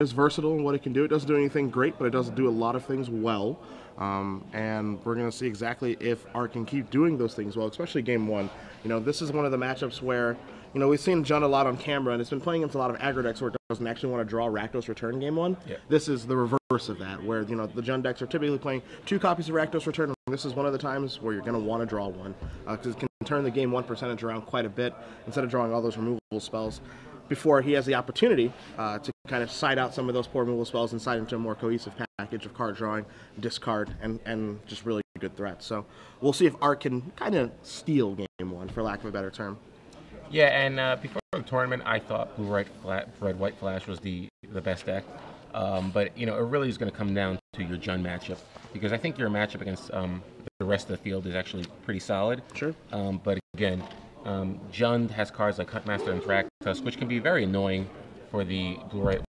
is versatile in what it can do. It doesn't do anything great, but it does do a lot of things well. And we're going to see exactly if Art can keep doing those things well, especially game one. This is one of the matchups where, we've seen Jund a lot on camera, and it's been playing against a lot of aggro decks where it doesn't actually want to draw Rakdos Return game one. Yeah. This is the reverse of that, where, the Jund decks are typically playing 2 copies of Rakdos Return. This is one of the times where you're going to want to draw one, because it can turn the game 1 percentage around quite a bit instead of drawing all those removal spells before he has the opportunity to kind of side out some of those poor removal spells and side into a more cohesive package of card drawing, discard, and just really good threats. So we'll see if Art can kind of steal game 1, for lack of a better term. Yeah, and before the tournament, I thought Red White Flash was the best deck. But it really is going to come down to your Jund matchup, because I think your matchup against the rest of the field is actually pretty solid. Sure. But again, Jund has cards like Huntmaster and Thraktus, which can be very annoying for the Blue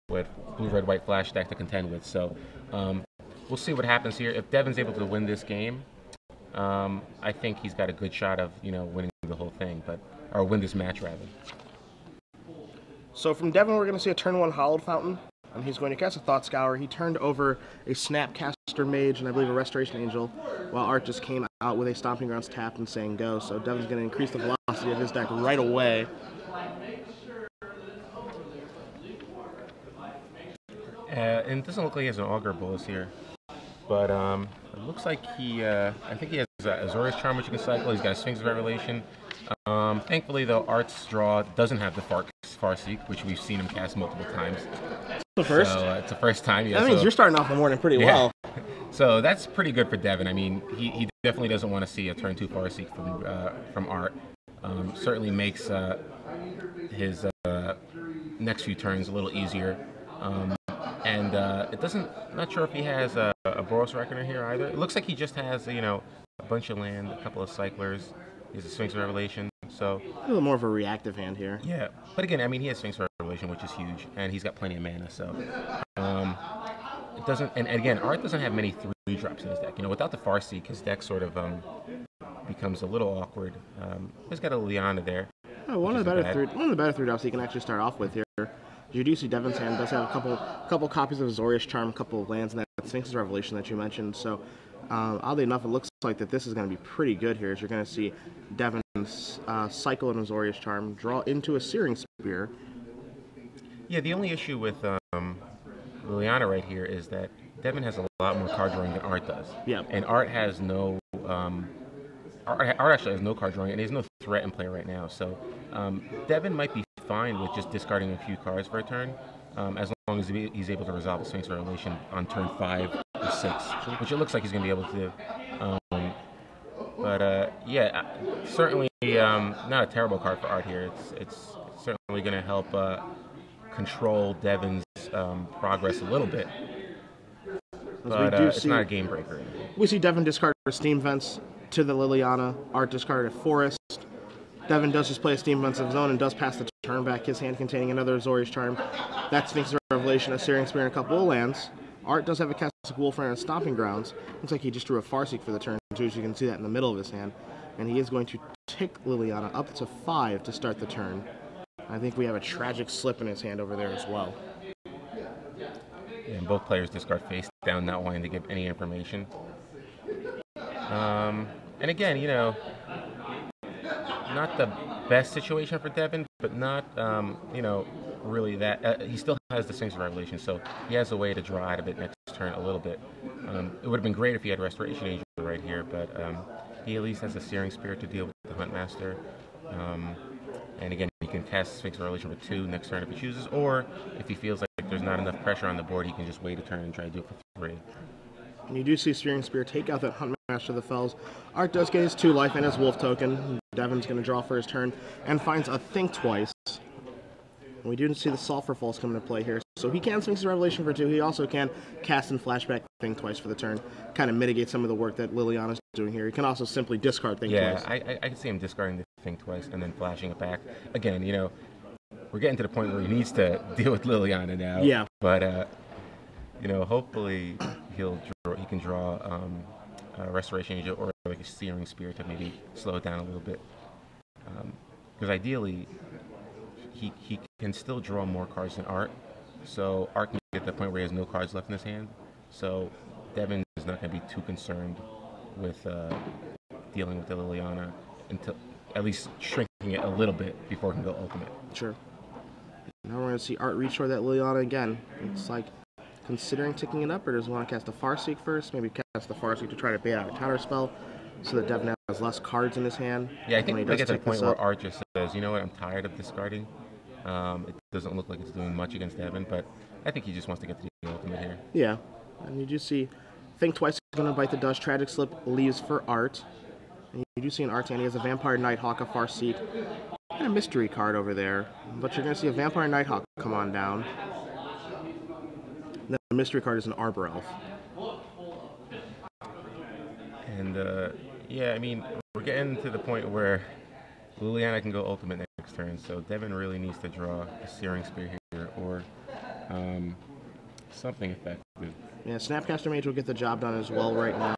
Red White Flash deck to contend with. So we'll see what happens here. If Devin's able to win this game, I think he's got a good shot of winning the whole thing, or win this match rather. So from Devin, we're going to see a turn 1 Hallowed Fountain, and he's going to cast a Thought Scour. He turned over a Snapcaster Mage and I believe a Restoration Angel, while Art just came out with a Stomping Grounds tapped and saying go. So Devin's going to increase the velocity of his deck right away. And it doesn't look like he has an Augur Bolus here, but it looks like I think he has Azorius Charm, which you can cycle. He's got a Sphinx Revelation. Thankfully, though, Art's draw doesn't have the Farseek, which we've seen him cast multiple times. The first? So it's the first time. Yeah, that means you're starting off the morning pretty well. So that's pretty good for Devin. I mean, he definitely doesn't want to see a turn 2 Farseek from Art. Certainly makes his next few turns a little easier. And it doesn't. Not sure if he has a Boros Reckoner here either. It looks like he just has a bunch of land, a couple of cyclers. He has a Sphinx Revelation. So a little more of a reactive hand here. Yeah, but again, I mean, he has Sphinx Revelation, which is huge, and he's got plenty of mana. So it doesn't. And again, Art doesn't have many 3-drops in his deck. Without the Farseek, his deck sort of becomes a little awkward. He's got a Liana there. Oh, one of the better 3-drops he can actually start off with here. You do see Devin's hand does have a couple copies of Azorius Charm, a couple of lands, and that Sphinx Revelation that you mentioned. So, oddly enough, it looks like that this is going to be pretty good here. As you're going to see Devin cycle an Azorius Charm, draw into a Searing Spear. Yeah, the only issue with Liliana right here is that Devin has a lot more card drawing than Art does. Yeah. And Art has no. Art actually has no card drawing, and there's no threat in play right now. So Devin might be fine with just discarding a few cards for a turn, as long as he's able to resolve the Sphinx Revelation on turn 5 or 6, which it looks like he's going to be able to do. But yeah, certainly not a terrible card for Art here. It's certainly going to help control Devin's progress a little bit. But it's not a game breaker. We see Devin discard a Steam Vents to the Liliana. Art discarded a Forest. Devin does just play a Steam Vents of his own and does pass the turn back, his hand containing another Azorius Charm. That Sphinx Revelation, a Searing Spear, and a couple of lands. Art does have a Castle Wolfram and Stomping Grounds. Looks like he just drew a Farseek for the turn, too, so you can see that in the middle of his hand. And he is going to tick Liliana up to 5 to start the turn. I think we have a Tragic Slip in his hand over there as well. Yeah, and both players discard face down, not wanting to give any information. And again, not the best situation for Devin, but not, really that. He still has the Sphinx Revelation, so he has a way to draw out of it next turn a little bit. It would have been great if he had Restoration Angel right here, but he at least has a Searing Spear to deal with the Huntmaster. And again, he can cast Sphinx Revelation for 2 next turn if he chooses, or if he feels like there's not enough pressure on the board, he can just wait a turn and try to do it for 3. And you do see Searing Spear take out that Huntmaster of the Fells. Art does get his 2 life and his Wolf token. Devin's going to draw for his turn and finds a Think Twice. And we do see the Sulphur Falls come into play here. So he can Sphinx Revelation for 2. He also can cast and flashback Think Twice for the turn. Kind of mitigate some of the work that Liliana's doing here. He can also simply discard Think Twice. Yeah, I can see him discarding the Think Twice and then flashing it back. Again, we're getting to the point where he needs to deal with Liliana now. Yeah. But, hopefully he can draw Restoration Angel or like a Searing Spear to maybe slow it down a little bit. Because ideally, he can still draw more cards than Art, So Art can get to the point where he has no cards left in his hand. So Devin is not going to be too concerned with dealing with the Liliana until at least shrinking it a little bit before it can go ultimate. Sure. Now we're going to see Art reach for that Liliana again. It's like considering ticking it up, or does he want to cast the Farseek first? Maybe cast the Farseek to try to bait out a counter spell so that Devin has less cards in his hand. Yeah, I think we get to the point where Art just says, you know what, I'm tired of discarding. It doesn't look like it's doing much against Devin, but I think he just wants to get to the ultimate here. Yeah, and you do see, think twice is going to bite the dust. Tragic Slip leaves for Art. And you do see an Art hand. He has a Vampire Nighthawk, a Farseek, and a mystery card over there. But you're going to see a Vampire Nighthawk come on down. And the mystery card is an Arbor Elf. And yeah, I mean, we're getting to the point where Liliana can go ultimate next turn, so Devin really needs to draw a Searing Spear here or something effective. Yeah, Snapcaster Mage will get the job done as well right now.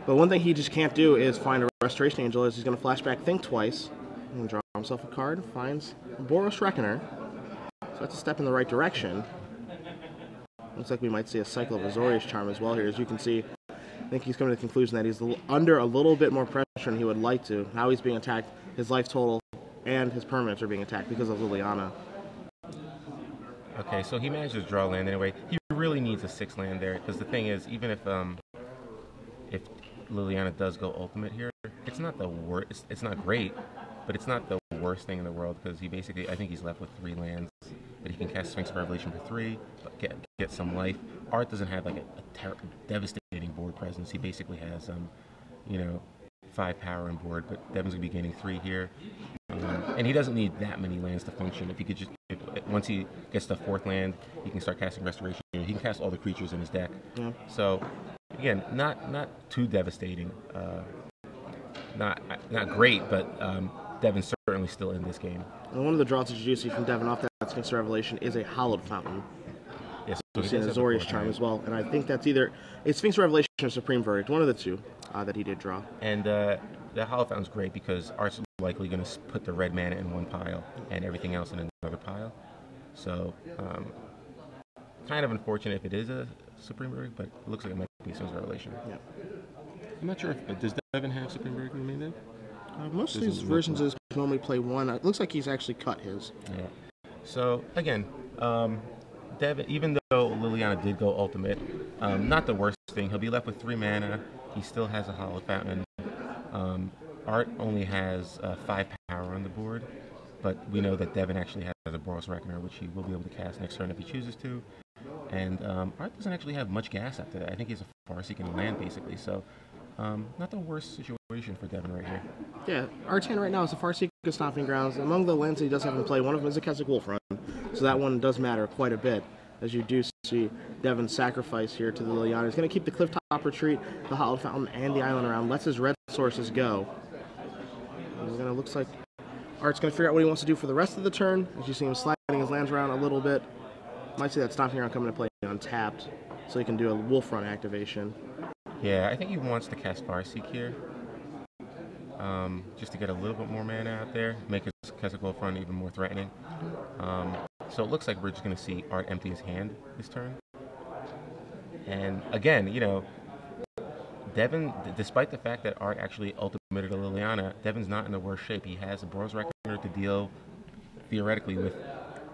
But one thing he just can't do is find a Restoration Angel, as he's going to flashback Think Twice and draw himself a card. Finds Boros Reckoner. So that's a step in the right direction. Looks like we might see a Cycle of Azorius Charm as well here. As you can see, I think he's coming to the conclusion that he's under a little bit more pressure than he would like to. Now he's being attacked. His life total and his permanents are being attacked because of Liliana. Okay, so he managed to draw land anyway. He really needs a 6 land there, because the thing is, even if Liliana does go ultimate here, it's not the worst. It's not great, but it's not the worst thing in the world, because he basically, I think he's left with 3 lands, but he can cast Sphinx of Revelation for 3, but get some life. Art doesn't have like a devastating board presence. He basically has, 5 power on board, but Devin's gonna be gaining 3 here. And he doesn't need that many lands to function. If he could just, once he gets the 4th land, he can start casting Restoration. He can cast all the creatures in his deck. Yeah. So, again, not too devastating. Not great, but Devin's certainly still in this game. And one of the draws that you see from Devin off that Sphinx Revelation is a Hallowed Fountain. Yes, you see an Azorius Charm as well, and I think that's either a Sphinx Revelation or Supreme Verdict, one of the two that he did draw. And the Hallowed Fountain's great because Art's likely going to put the red mana in one pile and everything else in another pile. So, kind of unfortunate if it is a Supreme Verdict, but it looks like it might be a Sphinx Revelation. Yeah. I'm not sure if does Devin have Supreme Verdict in the main deck? Most of these versions of this normally play one. It looks like he's actually cut his. Yeah. So again, Devin, even though Liliana did go ultimate, not the worst thing. He'll be left with 3 mana. He still has a Hallowed Fountain. Art only has 5 power on the board, but we know that Devin actually has a Boros Reckoner, which he will be able to cast next turn if he chooses to. And Art doesn't actually have much gas after that. I think he has a Farseek and land, basically. So not the worst situation for Devin right here. Yeah, Art's hand right now is a Farseek of Stomping Grounds. Among the lands that he does have in play, one of them is a Keswick Wolf Run. So that one does matter quite a bit, as you do see Devin's sacrifice here to the Liliana. He's going to keep the Clifftop Retreat, the Hallowed Fountain, and the island around. Lets his red sources go. Looks like Art's going to figure out what he wants to do for the rest of the turn. As you see him sliding his lands around a little bit. Might see that Stomping Ground coming to play untapped, so he can do a Wolf Run activation. Yeah, I think he wants to cast Farseek here, just to get a little bit more mana out there, make his Keswick Wolf Run even more threatening. So it looks like we're just going to see Art empty his hand this turn. And again, Devin, despite the fact that Art actually ultimated a Liliana, Devin's not in the worst shape. He has a Boros Reckoner to deal, theoretically, with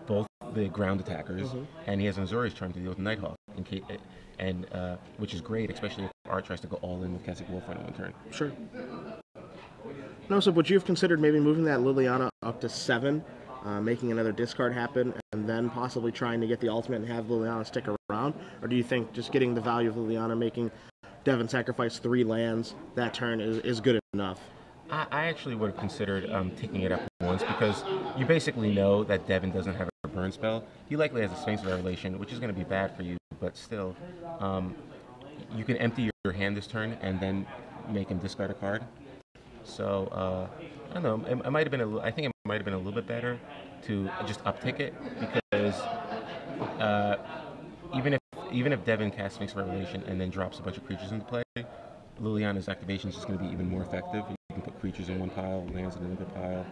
both the ground attackers, and he has an Azorius Charm to deal with Nighthawk, which is great, especially if Art tries to go all in with Keswick Wolf on one turn. Sure. No, so would you have considered maybe moving that Liliana up to 7, making another discard happen, and then possibly trying to get the ultimate and have Liliana stick around? Or do you think just getting the value of Liliana, making Devin sacrifice 3 lands that turn is good enough? I actually would have considered taking it up once, because you basically know that Devin doesn't have a burn spell. He likely has a Sphinx Revelation, which is going to be bad for you, but still, you can empty your hand this turn and then make him discard a card. So I don't know. It might have been I think it might have been a little bit better to just uptick it, because even if Devin casts Sphinx Revelation and then drops a bunch of creatures into play, Liliana's activation is just going to be even more effective. You can put creatures in one pile, lands in another pile.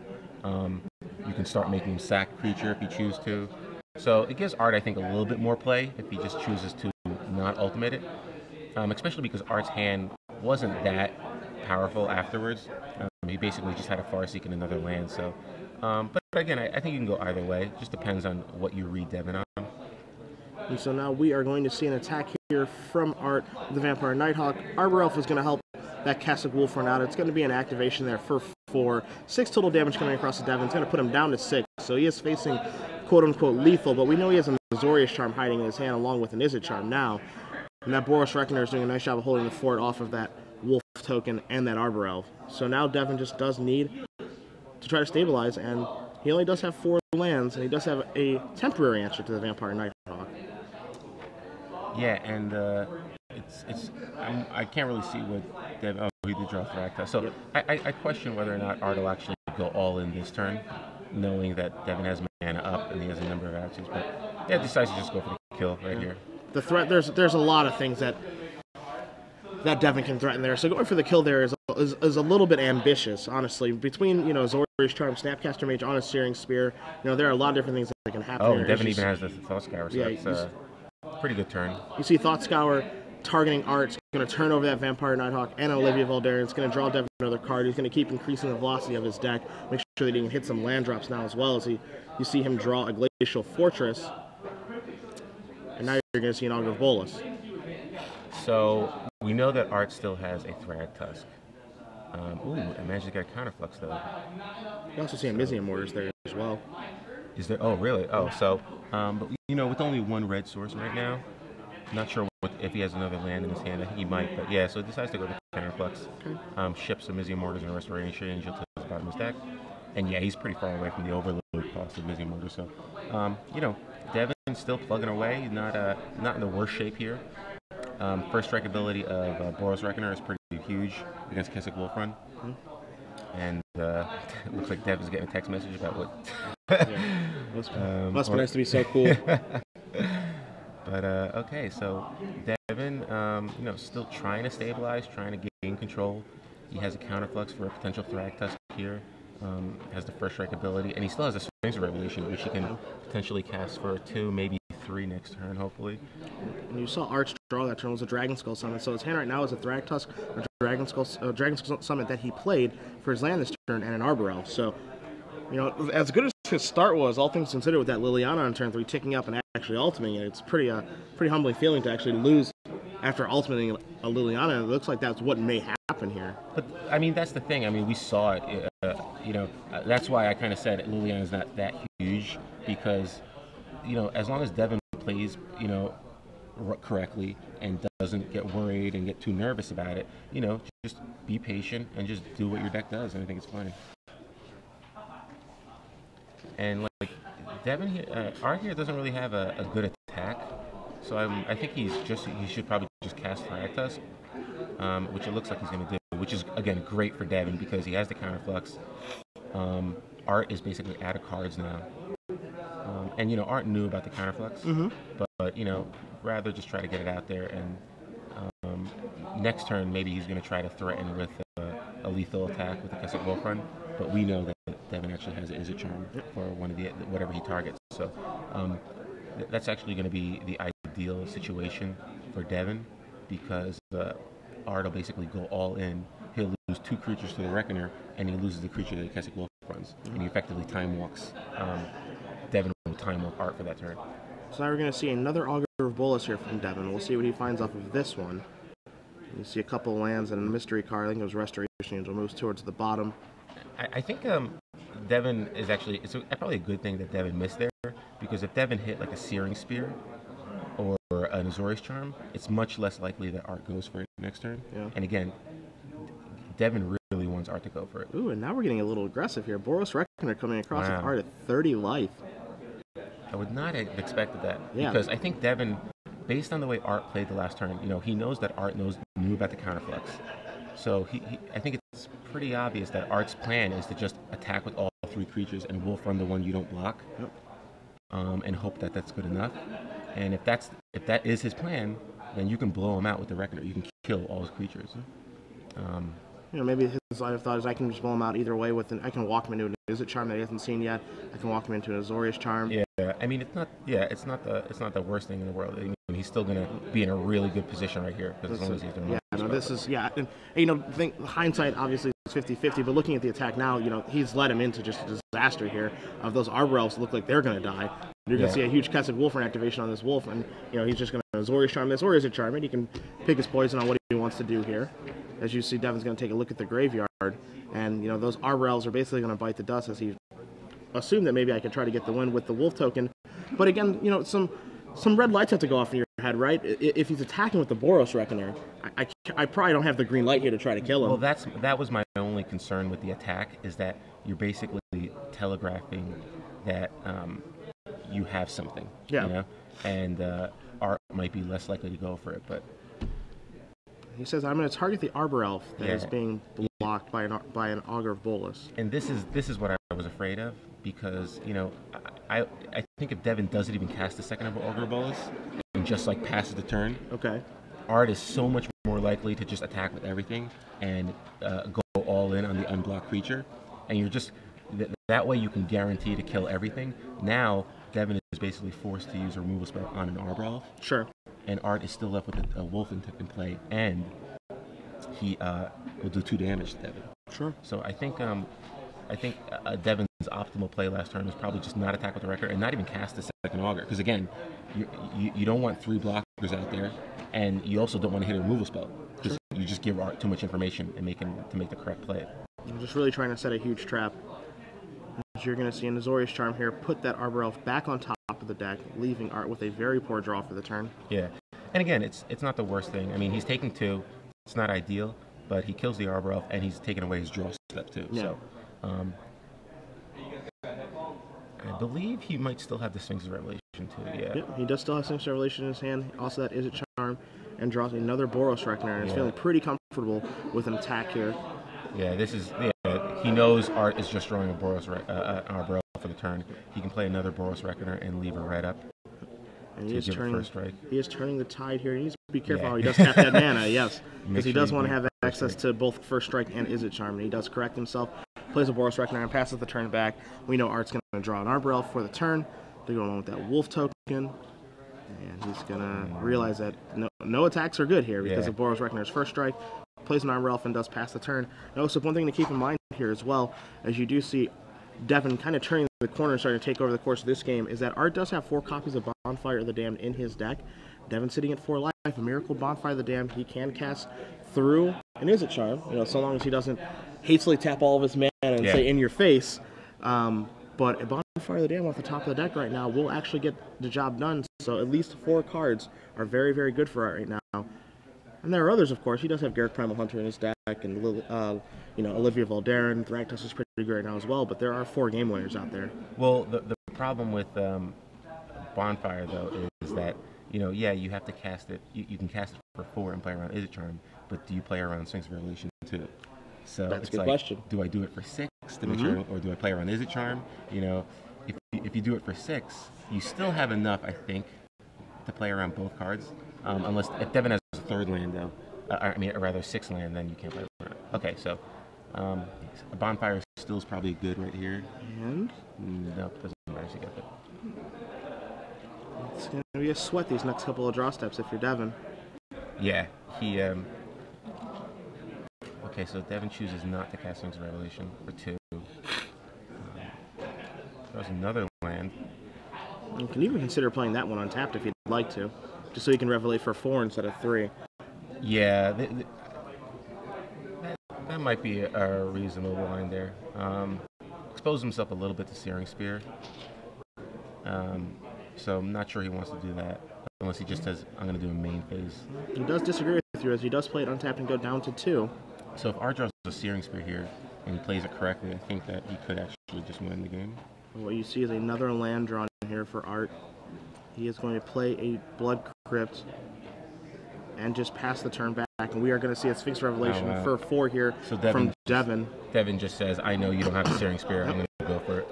You can start making him sack a creature if you choose to. So it gives Art, I think, a little bit more play if he just chooses to not ultimate it, especially because Art's hand wasn't that powerful afterwards. He basically just had a Farseek and another land. So, but again, I think you can go either way. It just depends on what you read Devin on. And so now we are going to see an attack here from Art, the Vampire Nighthawk. Arbor Elf is going to help that Kessig Wolfrun out. It's going to be an activation there for 4. 6 total damage coming across the Devin. It's going to put him down to 6. So he is facing quote-unquote lethal, but we know he has a Azorius Charm hiding in his hand along with an Izzet Charm now. And that Boros Reckoner is doing a nice job of holding the fort off of that Wolf token and that Arbor Elf. So now Devin just does need to try to stabilize, and he only does have 4 lands, and he does have a temporary answer to the Vampire Nighthawk. Yeah, and I can't really see what Devin. Oh, he did draw Thragtusk. So yep. I question whether or not Art will actually go all in this turn, knowing that Devin has mana up and he has a number of actions. But yeah, decides to just go for the kill right here. The threat, there's a lot of things that Devin can threaten there. So going for the kill there is a little bit ambitious, honestly. Between Azorius Charm, Snapcaster Mage on a Searing Spear, there are a lot of different things that can happen. Oh, Devin even has the Thought Scour, so yeah, that's pretty good turn. You see Thought Scour targeting Art. It's going to turn over that Vampire Nighthawk and Olivia Voldaren. It's going to draw Devin another card. He's going to keep increasing the velocity of his deck. Make sure that he can hit some land drops now as well as you see him draw a Glacial Fortress. And now you're going to see an Augur of Bolas. So we know that Art still has a Thragtusk. Ooh, I managed to get a Counterflux though. You also see a Mizzium Mortars there as well. Is there? Oh, really? Oh, so, but with only 1 red source right now, not sure if he has another land in his hand. I think he might, but yeah, so he decides to go to Counterflux. Okay. Ships a Mizzium Mortars and a Restoration Angel to the bottom of his deck. And yeah, he's pretty far away from the overload cost of Mizzium Mortars. So, Devin's still plugging away. He's not in the worst shape here. First strike ability of Boros Reckoner is pretty huge against Kessig Wolfrun. Mm-hmm. And it looks like Devin's getting a text message about what. Must be nice to be so cool. But okay, so Devin, still trying to stabilize, trying to gain control. He has a Counterflux for a potential Thragtusk here. Has the first strike ability, and he still has a Springs of Revelation, which he can potentially cast for 2, maybe 3 next turn, hopefully. And you saw Arch draw that turn was a Dragon Skull Summon, so his hand right now is a Thragtusk, a Dragon Skull Summon that he played for his land this turn, and an Arbor Elf. So, as good as his start was, all things considered, with that Liliana on turn 3 ticking up and actually ultimating it, it's pretty humbling feeling to actually lose after ultimating a Liliana. It looks like that's what may happen here. But that's the thing. We saw it. That's why I kind of said Liliana's not that huge, because as long as Devin plays correctly and doesn't get worried and get too nervous about it, just be patient and just do what your deck does, and I think it's fine. And like Devin here, Art here doesn't really have a good attack, so I think he should probably just cast Thragtusk, which it looks like he's going to do, which is again great for Devin because he has the Counterflux. Art is basically out of cards now, and Art knew about the Counterflux, mm-hmm. but rather just try to get it out there, and next turn maybe he's going to try to threaten with a lethal attack with the Kessig Wolfrun, but we know that Devin actually has an Izzet Charm for whatever he targets. So that's actually going to be the ideal situation for Devin, because Art will basically go all in. He'll lose 2 creatures to the Reckoner, and he loses the creature that Kessig Wolfruns, and he effectively time walks. Devin will time walk Art for that turn. So now we're going to see another Augur of Bolas here from Devin. We'll see what he finds off of this one. You see a couple of lands and a mystery card. I think it was Restoration Angel, moves towards the bottom. I think Devin is actually, it's probably a good thing that Devin missed there, because if Devin hit like a Searing Spear or an Azorius Charm, it's much less likely that Art goes for it next turn. Yeah. And again, Devin really wants Art to go for it. Ooh, and now we're getting a little aggressive here. Boros Reckoner coming across with Art at 30 life. I would not have expected that, because I think Devin, based on the way Art played the last turn, he knows that Art knew about the Counterflux. So I think it's pretty obvious that Art's plan is to just attack with all 3 creatures and Wolfrun the one you don't block, and hope that that's good enough. And if that is his plan, then you can blow him out with the Reckoner. You can kill all his creatures. maybe his line of thought is I can just blow him out either way I can walk him into an Izzet charm that he hasn't seen yet. I can walk him into an Azorius charm. Yeah, I mean it's not. Yeah, it's not the worst thing in the world. I mean, he's still gonna be in a really good position right here because as long as he's doing. Yeah, no, this is and I think hindsight obviously is 50-50, but looking at the attack now, he's led him into just a disaster here. Of those Arbor Elves look like they're gonna die. You're gonna see a huge Kessig Wolfern activation on this Wolf, and he's just gonna Azorius charm this or Izzet charm it. He can pick his poison on what he wants to do here. As you see, Devin's going to take a look at the graveyard, and those Arbor Elves are basically going to bite the dust as he assumed that maybe I could try to get the win with the Wolf token. But again, some red lights have to go off in your head, right? If he's attacking with the Boros Reckoner, I probably don't have the green light here to try to kill him. Well, that was my only concern with the attack, is that you're basically telegraphing that you have something, and Art might be less likely to go for it, but. He says, I'm going to target the Arbor Elf that is being blocked by an Augur of Bolas. And this is what I was afraid of, because, I think if Devin doesn't even cast the second of Augur of Bolas and just passes the turn, Art is so much more likely to just attack with everything and go all in on the unblocked creature. And you're just, that way you can guarantee to kill everything. Now, Devin is basically forced to use a removal spell on an Arbor Elf. Sure. And Art is still left with a Wolf in play, and he will do 2 damage to Devin. Sure. So I think Devin's optimal play last turn was probably just not attack with the Wrecker and not even cast the second Augur, because again, you don't want 3 blockers out there, and you also don't want to hit a removal spell, because you just give Art too much information and make the correct play. I'm just really trying to set a huge trap. As you're going to see an Azorius charm here, put that Arbor Elf back on top of the deck, leaving Art with a very poor draw for the turn. Yeah, and again, it's not the worst thing. I mean, he's taking 2. It's not ideal, but he kills the Arbor Elf, and he's taking away his draw step too. Yeah. So, I believe he might still have the Sphinx's Revelation too. Yeah. Yep, he does still have Sphinx's Revelation in his hand. Also, that Izzet charm, and draws another Boros Reckoner, and is feeling pretty comfortable with an attack here. Yeah, he knows Art is just drawing a Boros Arbor Elf for the turn. He can play another Boros Reckoner and leave a red up. And he is turning the tide here. He needs to be careful how he Yeah. does tap that mana, yes. Because he sure does you want to do have first access strike. to both First Strike and Izzet Charm. And he does correct himself, plays a Boros Reckoner, and passes the turn back. We know Art's going to draw an Arbor Elf for the turn to go along with that Wolf token. And he's going to realize that no attacks are good here because of Boros Reckoner's First Strike. Plays an Arbor Elf and does pass the turn. Now, so one thing to keep in mind here as well, as you do see Devin kind of turning the corner and starting to take over the course of this game, is that Art does have 4 copies of Bonfire of the Damned in his deck. Devin sitting at 4 life. A Miracle Bonfire of the Damned he can cast through an Izzet Charm, so long as he doesn't hastily tap all of his mana and say in your face. But a Bonfire of the Damned off the top of the deck right now will actually get the job done. So at least 4 cards are very, very good for Art right now. And there are others, of course. He does have Garruk Primal Hunter in his deck, and Olivia Valderin. Thragtusk is pretty good right now as well. But there are 4 game winners out there. Well, the problem with Bonfire though is that you have to cast it. You can cast it for 4 and play around Izzet Charm, but do you play around Sphinx's Revelation too? So that's it's a good question. Do I do it for 6 to make sure, or do I play around Izzet Charm? If you do it for 6, you still have enough, I think, to play around both cards. Unless if Devin has a 3rd land though, or rather 6th land, then you can't play around. Okay, so a Bonfire still is probably good right here. And no, doesn't matter. You get it. It's going to be a sweat these next couple of draw steps if you're Devin. Yeah, he. Okay, so Devin chooses not to cast Sphinx's Revelation for 2. There's another land. You can even consider playing that one untapped if you'd like to, just so you can Revelate for 4 instead of 3. Yeah, that might be a reasonable line there. Expose himself a little bit to Searing Spear. So I'm not sure he wants to do that, unless he just says, I'm going to do a main phase. He does disagree with you, as he does play it untapped and go down to 2. So if Art draws a Searing Spear here, and he plays it correctly, I think that he could actually just win the game. What you see is another land drawn here for Art. He is going to play a Blood Crypt and just pass the turn back. And we are going to see a Sphinx Revelation for 4 here from Devin. Devin just says, I know you don't have a Searing Spear, I'm going to go for it.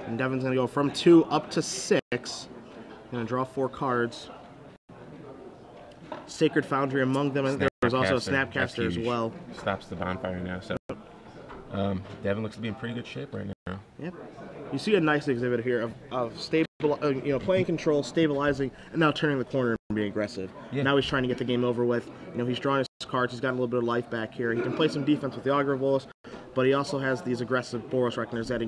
And Devin's going to go from 2 up to 6. Going to draw 4 cards. Sacred Foundry among them, and there There's also a Snapcaster. That's Snapcaster as huge. well. Stops the bonfire now. So Devin looks to be in pretty good shape right now. Yep. You see a nice exhibit here of playing control, stabilizing, and now turning the corner and being aggressive. Yeah. Now he's trying to get the game over with. He's drawing his cards. He's gotten a little bit of life back here. He can play some defense with the Augur Bolas, but he also has these aggressive Boros Reckoners that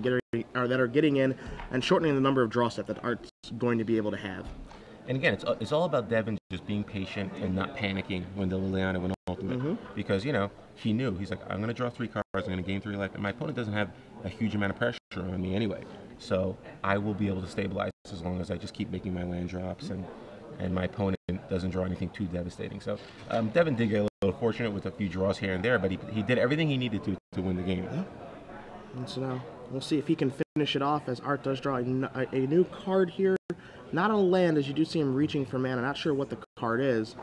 are getting in and shortening the number of draw steps that Art's going to be able to have. And again, it's all about Devin just being patient and not panicking when the Liliana went ultimate. Because, he knew. He's like, I'm going to draw 3 cards, I'm going to gain 3 life, and my opponent doesn't have a huge amount of pressure on me anyway. So I will be able to stabilize as long as I just keep making my land drops and my opponent doesn't draw anything too devastating. So Devin did get a little fortunate with a few draws here and there, but he did everything he needed to win the game. And so now we'll see if he can finish it off as Art does draw a new card here. Not a land, as you do see him reaching for mana. Not sure what the card is,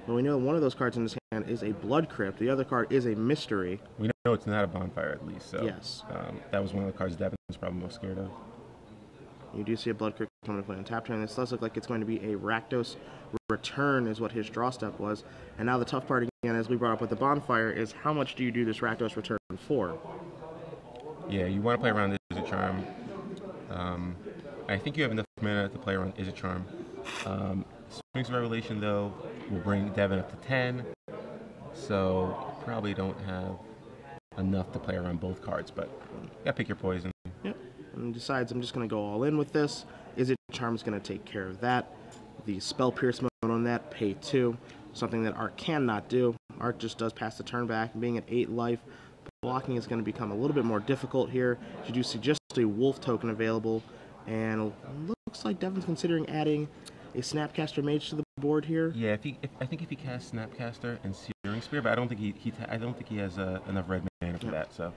but we know one of those cards in his hand is a Blood Crypt. The other card is a Mystery. We know it's not a bonfire at least, so yes. That was one of the cards Devin was probably most scared of. You do see a Blood Crypt coming to play on tap turn. This does look like it's going to be a Rakdos Return is what his draw step was. And now the tough part again, as we brought up with the bonfire, is how much do you do this Rakdos Return for? Yeah, you want to play around Izzet Charm. I think you have enough mana to play around Izzet Charm. Springs of Revelation, though, will bring Devin up to 10. So probably don't have enough to play around both cards, but you gotta pick your poison. Yep. And decides I'm just going to go all in with this. Izzet Charm's going to take care of that. The Spell Pierce mode on that, pay 2. Something that Art cannot do. Art just does pass the turn back. Being at 8 life, blocking is going to become a little bit more difficult here. You do see just a Wolf token available. And it looks like Devin's considering adding a Snapcaster Mage to the board here. Yeah, I think if he casts Snapcaster and Searing Spear, but I don't think he has enough red mana for that. So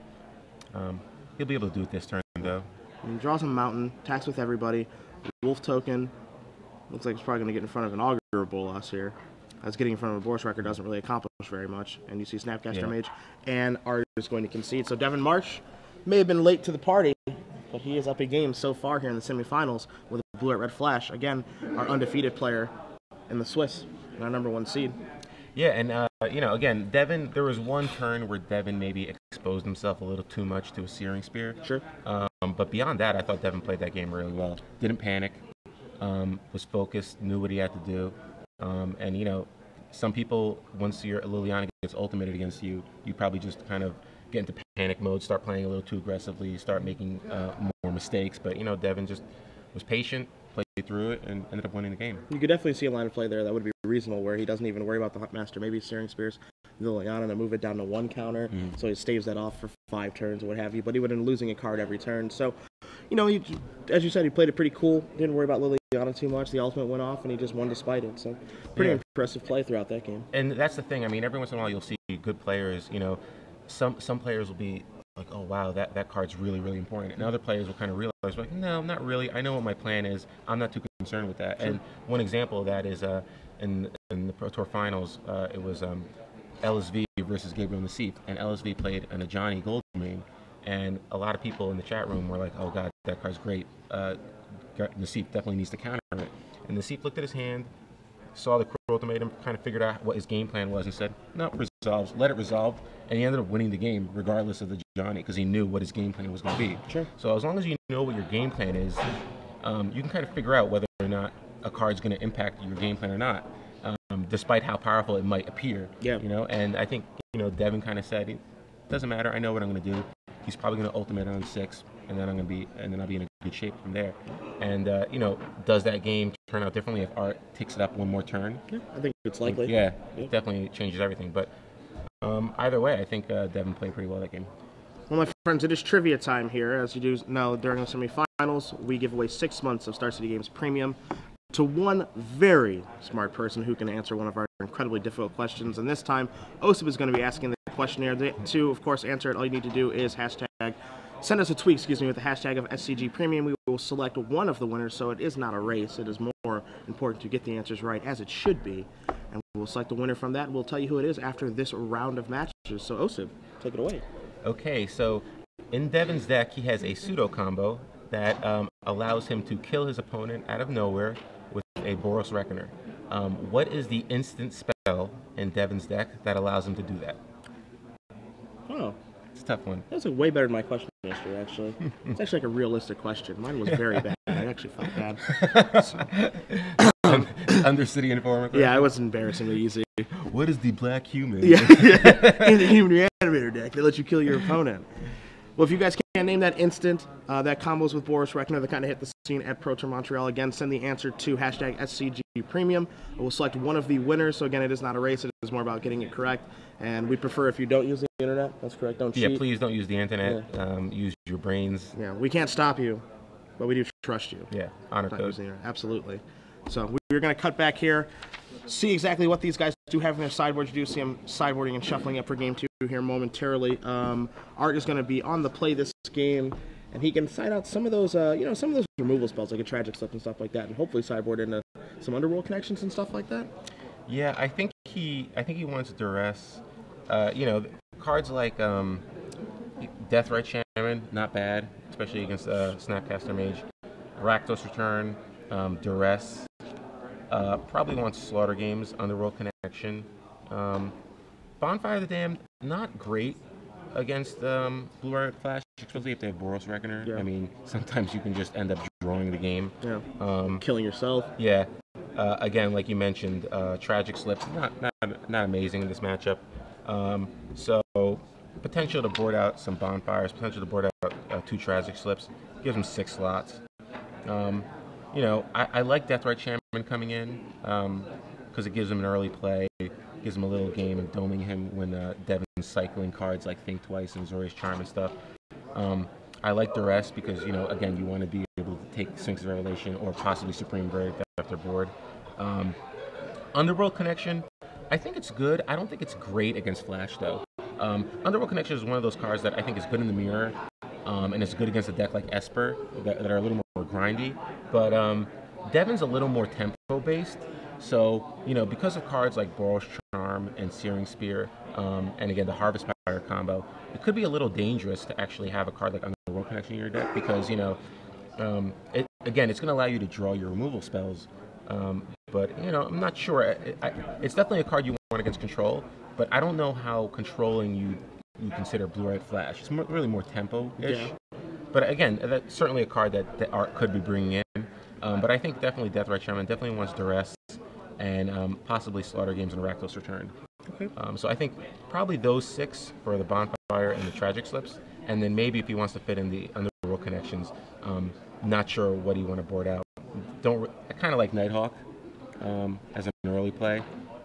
he'll be able to do it this turn though. And he draws a mountain, attacks with everybody. Wolf token. Looks like it's probably going to get in front of an Augur Bolas here. As getting in front of a Boros Record doesn't really accomplish very much. And you see Snapcaster Mage, and Art is going to concede. So Devin Marsh may have been late to the party, but he is up a game so far here in the semifinals with a blue at red flash. Again, our undefeated player in the Swiss, and our #1 seed. Yeah, and again, Devin. There was one turn where Devin maybe exposed himself a little too much to a Searing Spear. Sure. But beyond that, I thought Devin played that game really well. Didn't panic. Was focused. Knew what he had to do. And some people, once your Liliana gets ultimated against you, you probably just kind of get into panic mode, start playing a little too aggressively, start making more mistakes. But Devin just was patient, played through it, and ended up winning the game. You could definitely see a line of play there that would be reasonable, where he doesn't even worry about the Huntmaster. Maybe Searing Spears Liliana to move it down to 1 counter, so he staves that off for 5 turns or what have you. But he would end up losing a card every turn. So, as you said, he played it pretty cool. Didn't worry about Liliana too much. The ultimate went off, and he just won despite it. So, pretty impressive play throughout that game. And that's the thing. I mean, every once in a while you'll see good players. Some players will be like, oh wow, that card's really, really important. And other players will kind of realize, like, no, not really. I know what my plan is. I'm not too concerned with that. Sure. And one example of that is in the Pro Tour Finals, it was LSV versus Gabriel Nassif, and LSV played an Ajani Goldmane, and a lot of people in the chat room were like, oh god, that card's great. Nassif definitely needs to counter it. And Nassif looked at his hand, saw the Cruel Ultimatum, kind of figured out what his game plan was. He said, no, resolves, let it resolve. And he ended up winning the game regardless of the Johnny, because he knew what his game plan was going to be. Sure. So as long as you know what your game plan is, you can kind of figure out whether or not a card's going to impact your game plan or not, despite how powerful it might appear. Yeah. And I think, Devin kind of said, it doesn't matter, I know what I'm going to do. He's probably going to ultimate on 6, and then I'll be in a good shape from there. And does that game turn out differently if Art takes it up one more turn? Yeah, I think it's likely. Yeah, it definitely changes everything. But either way, I think Devin played pretty well that game. Well, my friends, it is trivia time here. As you do know, during the semifinals, we give away 6 months of Star City Games Premium to one very smart person who can answer one of our incredibly difficult questions. And this time, Osip is going to be asking the questionnaire. To, of course, answer it, all you need to do is send us a tweet, with the hashtag of SCG Premium. We will select one of the winners, so it is not a race. It is more important to get the answers right, as it should be. And we'll select the winner from that, and we'll tell you who it is after this round of matches. So, Osip, take it away. Okay, so in Devin's deck, he has a pseudo combo that allows him to kill his opponent out of nowhere with a Boros Reckoner. What is the instant spell in Devin's deck that allows him to do that? Oh, It's a tough one. that's way better than my question yesterday, actually. It's actually like a realistic question. Mine was very bad. I actually felt bad. Undercity Informer. Yeah, it was embarrassingly easy. What is the black human? Yeah. In the human reanimator deck, they let you kill your opponent. Well, if you guys can't name that instant that combos with Boris Reckner that kind of hit the scene at Pro Tour Montreal, again, send the answer to hashtag SCG Premium. We'll select one of the winners. So again, it is not a race. It is more about getting it correct. And we prefer if you don't use the internet. That's correct. Don't cheat. Yeah, please don't use the internet. Yeah. Use your brains. Yeah, we can't stop you, but we do trust you. Yeah, honor Not code. using the internet. Absolutely. So we're going to cut back here, see exactly what these guys do have in their sideboards. You do see them sideboarding and shuffling up for game 2 here momentarily. Art is going to be on the play this game, and he can side out some of those, some of those removal spells like a Tragic Slip and stuff like that, and hopefully sideboard into some Underworld connections and stuff like that. Yeah, I think he wants Duress. Cards like Deathrite Shaman, not bad, especially against Snapcaster Mage. Rakdos Return, Duress. Probably wants Slaughter Games, Underworld Connection. Bonfire of the Damned, not great against Blue-Red Flash, especially if they have Boros Reckoner. Yeah. I mean, sometimes you can just end up drawing the game. Yeah. Killing yourself. Yeah. Again, like you mentioned, Tragic Slip, not amazing in this matchup. So potential to board out some Bonfires, potential to board out 2 Tragic Slips, gives him 6 slots. I like Deathrite Shaman coming in because it gives him an early play, gives him a little game and doming him when Devin's cycling cards like Think Twice and Azorius Charm and stuff. I like Duress because, again, you want to be able to take Sphinx of Revelation or possibly Supreme Verdict after board. Underworld Connection, I think it's good. I don't think it's great against Flash, though. Underworld Connection is one of those cards that I think is good in the mirror, and it's good against a deck like Esper that are a little more grindy. But Devin's a little more tempo-based. So, because of cards like Boros Charm and Searing Spear, and again, the Harvest Power combo, it could be a little dangerous to actually have a card like Underworld Connection in your deck because, it's going to allow you to draw your removal spells. But, I'm not sure. It's definitely a card you want against control, but I don't know how controlling you consider Blue-Red Flash. It's really more tempo-ish. Yeah. But again, that's certainly a card that Art could be bringing in. But I think definitely Deathrite Shaman definitely wants Duress and possibly Slaughter Games and Rakdos Return. Okay. So I think probably those 6 for the Bonfire and the Tragic Slips, and then maybe if he wants to fit in the Underworld Connections, not sure what he want to board out. I kind of like Nighthawk as an early play.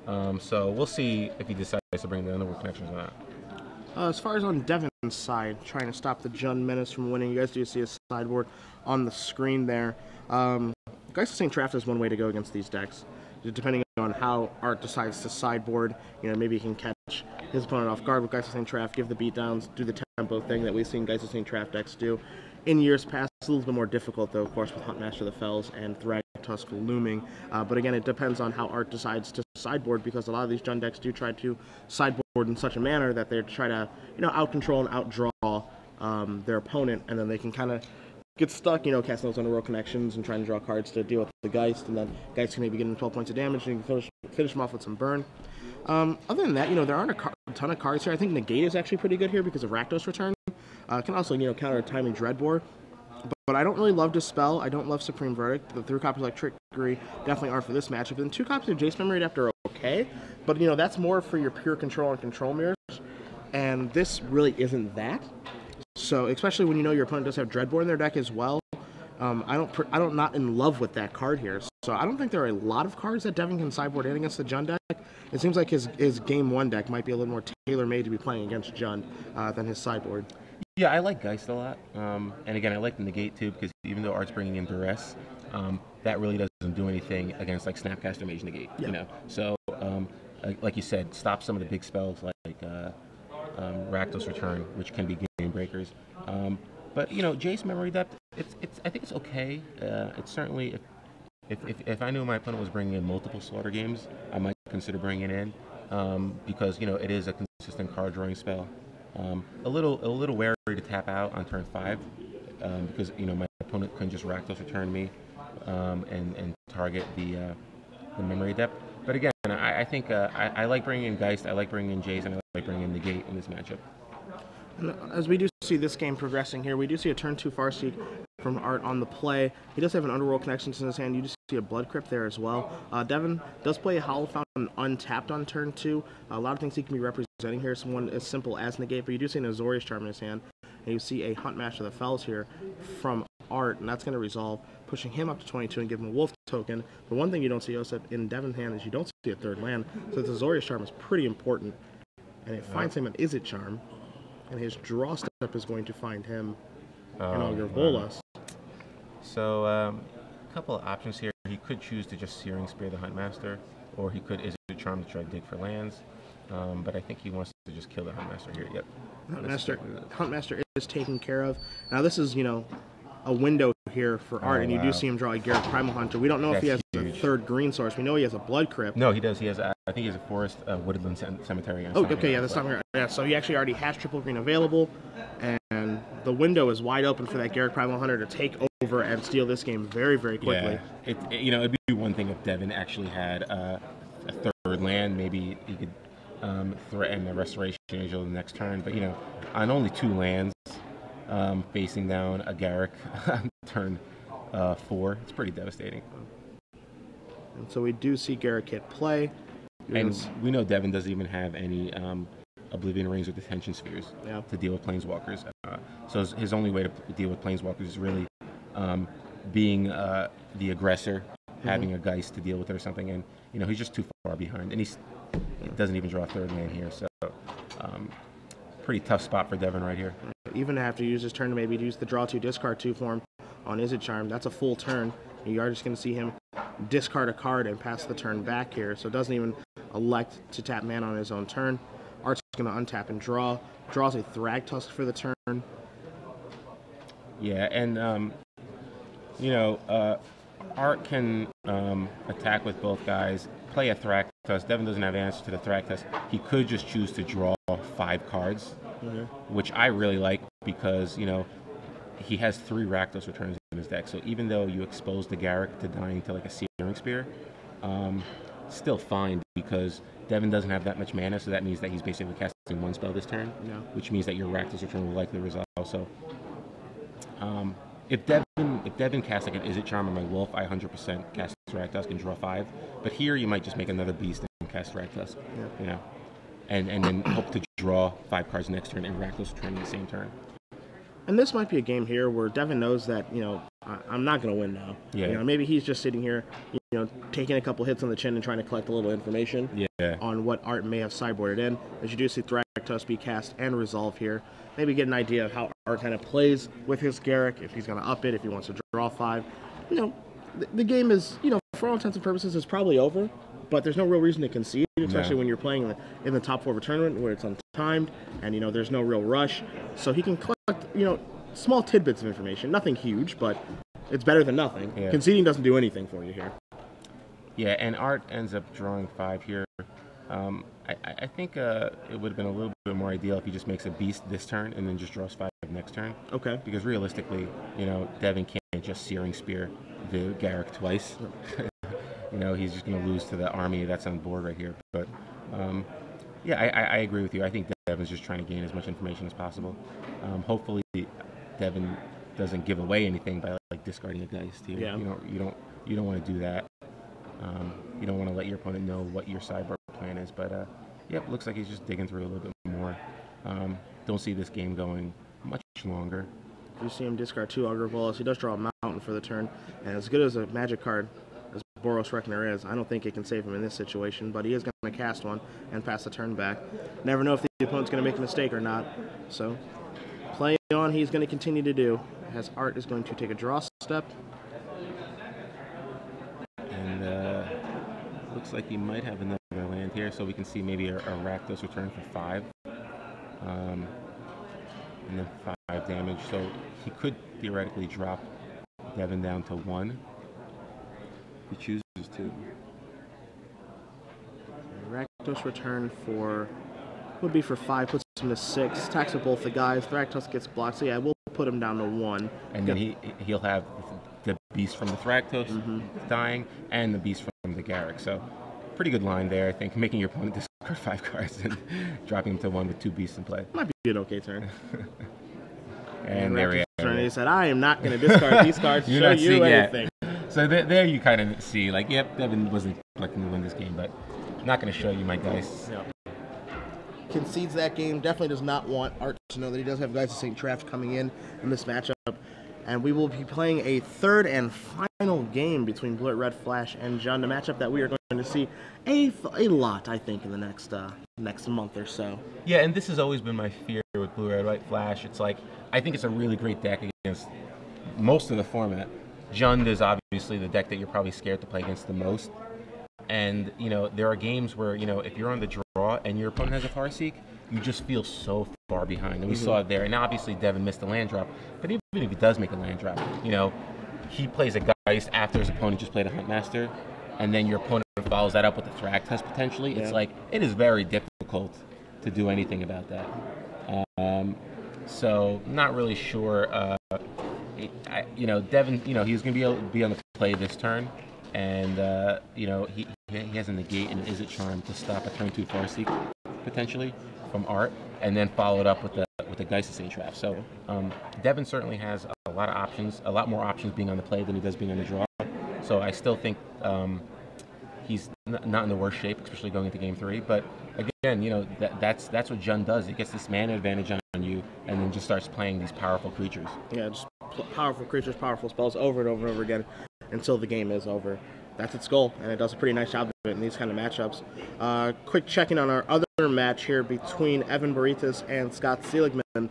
So we'll see if he decides to bring the Underworld Connections or not. As far as on Devin's side, trying to stop the Jund Menace from winning, you guys do see a sideboard on the screen there. Geist of St. Traft is one way to go against these decks. Depending on how Art decides to sideboard, maybe he can catch his opponent off guard with Geist of St. Traft, give the beatdowns, do the tempo thing that we've seen Geist of St. Traft decks do in years past. It's a little bit more difficult, though, of course, with Huntmaster of the Fells and Thragtusk looming. But again, it depends on how Art decides to sideboard, because a lot of these Jund decks do try to sideboard in such a manner that they try to, out-control and outdraw their opponent, and then they can kind of get stuck, casting those Underworld Connections and trying to draw cards to deal with the Geist, and then Geist can maybe get him 12 points of damage, and you can finish him off with some burn. Other than that, there aren't a ton of cards here. I think Negate is actually pretty good here because of Rakdos Return. Can also, counter Timing Dreadbore. But I don't really love Dispel. I don't love Supreme Verdict. The 3 copies like Trickery definitely are for this matchup. And 2 copies of Jace Memory Adapter are okay, but that's more for your pure control and control mirrors. And this really isn't that. So especially when your opponent does have Dreadbore in their deck as well, I'm not in love with that card here. So I don't think there are a lot of cards that Devin can sideboard in against the Jund deck. It seems like his Game 1 deck might be a little more tailor-made to be playing against Jund than his sideboard. Yeah, I like Geist a lot. And again, I like the Negate too, because even though Art's bringing in Duress, that really doesn't do anything against like Snapcaster Mage Negate. Yeah. So like you said, stop some of the big spells like Rakdos Return, which can be game breakers. But Jace Memory Depth, I think it's okay. It's certainly if I knew my opponent was bringing in multiple Slaughter Games, I might consider bringing it in because it is a consistent card drawing spell. A little wary to tap out on turn 5 because my opponent can just Rakdos Return me and target the the memory depth. But again, I think I like bringing in Geist, I like bringing in Jace, and I like bringing in Negate in this matchup. And as we do see this game progressing here, we do see a turn 2 Farseek from Art on the play. He does have an Underworld Connections in his hand. You do see a Blood Crypt there as well. Devin does play a Hollow Fountain untapped on turn 2. A lot of things he can be representing here. Someone as simple as Negate, but you do see an Azorius Charm in his hand. And you see a Huntmaster of the Fells here from Art, and that's going to resolve, pushing him up to 22 and give him a Wolf token. But one thing you don't see, Joseph, in Devin's hand is you don't see a third land, so the Azorius Charm is pretty important. And it finds him an Izzet Charm, and his draw step is going to find him an Augur of Bolas. So, a couple of options here. He could choose to just Searing Spear the Huntmaster, or he could Izzet Charm to try to dig for lands. But I think he wants to just kill the Huntmaster here. Yep. Huntmaster is taken care of. Now this is, a window here for Art, and you do see him draw a Garruk Primal Hunter. We don't know if he has a third green source. We know he has a Blood Crypt. No, he does. He has, I think he has a Forest Woodland Cemetery. Oh, okay, yeah, that's not here. Yeah, so he actually already has triple green available, and the window is wide open for that Garruk Primal Hunter to take over and steal this game very, very quickly. Yeah, it'd be one thing if Devin actually had a third land. Maybe he could threaten the Restoration Angel the next turn, but on only 2 lands, facing down a Garruk on turn 4, it's pretty devastating. And so we do see Garruk hit play. And we know Devin doesn't even have any Oblivion Rings or Detention Spheres to deal with Planeswalkers. So his only way to deal with Planeswalkers is really being the aggressor, having a Geist to deal with it or something. And, he's just too far behind. And he doesn't even draw a third land here. So pretty tough spot for Devin right here. Even have to use his turn to maybe use the draw 2, discard 2 form on Izzet Charm. That's a full turn. You are just going to see him discard a card and pass the turn back here. So it doesn't even elect to tap mana on his own turn. Art's going to untap and draw. Draws a Thragtusk for the turn. Yeah, and Art can attack with both guys, play a Thragtusk. Devin doesn't have answers to the Thragtusk. He could just choose to draw 5 cards, which I really like because, he has 3 Rakdos returns in his deck. So even though you expose the Garruk to dying to like a Searing Spear, still fine because Devin doesn't have that much mana, so that means that he's basically casting 1 spell this turn, which means that your Rakdos return will likely resolve. So if Devin casts like an Izzet Charm or my Wolf, I 100% cast Thragtusk and draw 5. But here you might just make another Beast and cast Thragtusk, and then hope to draw 5 cards next turn and Rakdos return in the same turn. And this might be a game here where Devin knows that, I'm not going to win now. Yeah. Maybe he's just sitting here, taking a couple hits on the chin and trying to collect a little information on what Art may have sideboarded in. As you do see Thragtusk be cast and resolve here. Maybe get an idea of how Art kind of plays with his Garruk, if he's going to up it, if he wants to draw 5. The game is, for all intents and purposes, is probably over. But there's no real reason to concede, especially when you're playing in the top 4 of a tournament where it's untimed and, there's no real rush. So he can collect, small tidbits of information. Nothing huge, but it's better than nothing. Yeah. Conceding doesn't do anything for you here. Yeah, and Art ends up drawing 5 here. I think it would have been a little bit more ideal if he just makes a Beast this turn and then just draws 5 next turn. Okay. Because realistically, Devin can't just Searing Spear the Garruk twice. He's just going to lose to the army that's on board right here. But, I agree with you. I think Devin's just trying to gain as much information as possible. Hopefully, Devin doesn't give away anything by discarding a Geist here. Yeah. You don't want to do that. You don't want to let your opponent know what your sideboard plan is. But, looks like he's just digging through a little bit more. Don't see this game going much longer. You see him discard 2 Augur of Bolas. He does draw a mountain for the turn. And as good as a magic card as Boros Reckoner is, I don't think it can save him in this situation, but he is going to cast one and pass the turn back. Never know if the opponent's going to make a mistake or not. So, play on, he's going to continue to do, as Art is going to take a draw step. And looks like he might have another land here, so we can see maybe a Rakdos return for 5. And then 5 damage, so he could theoretically drop Devin down to 1. He chooses to. Rakdos return would be for 5, puts him to 6. Attacks with both the guys. Thragtusk gets blocked, so yeah, we'll put him down to 1. And then he'll have the Beast from the Thragtusk dying and the Beast from the Garrick. So pretty good line there, I think, making your opponent discard 5 cards and dropping him to 1 with 2 beasts in play. Might be an okay turn. And there we go. He said, I am not going to discard these cards to show you anything. So there you kind of see, like, yep, Devin wasn't looking to win this game, but not going to show you my dice. No. Concedes that game. Definitely does not want Art to know that he does have guys to St. Traft coming in this matchup. And we will be playing a third and final game between Blue Red Flash and Jund, a matchup that we are going to see a lot, I think, in the next month or so. Yeah, and this has always been my fear with Blue Red White Flash. It's like, I think it's a really great deck against most of the format. Jund is obviously the deck that you're probably scared to play against the most. And, you know, there are games where, you know, if you're on the draw and your opponent has a Farseek, you just feel so far behind. And we saw it there. And obviously Devin missed a land drop. But even if he does make a land drop, you know, he plays a Geist after his opponent just played a Huntmaster. And then your opponent follows that up with a Thragtusk potentially. Yeah. It's like, it is very difficult to do anything about that. So, not really sure. You know, Devin, you know, he's going to be able to be on the play this turn. And, you know, he has a negate and Izzet Charm to stop a turn 2 Farseek, potentially, from Art, and then follow it up with the Geist of St. Traft. So, Devin certainly has a lot of options, a lot more options being on the play than he does being on the draw. So I still think he's not in the worst shape, especially going into Game 3. But, again, you know, that's what Jund does. He gets this mana advantage on you and then just starts playing these powerful creatures. Yeah, just powerful creatures, powerful spells over and over and over again until the game is over. That's its goal, and it does a pretty nice job of it in these kind of matchups. Quick checking on our other match here between Evan Baritas and Scott Seligman.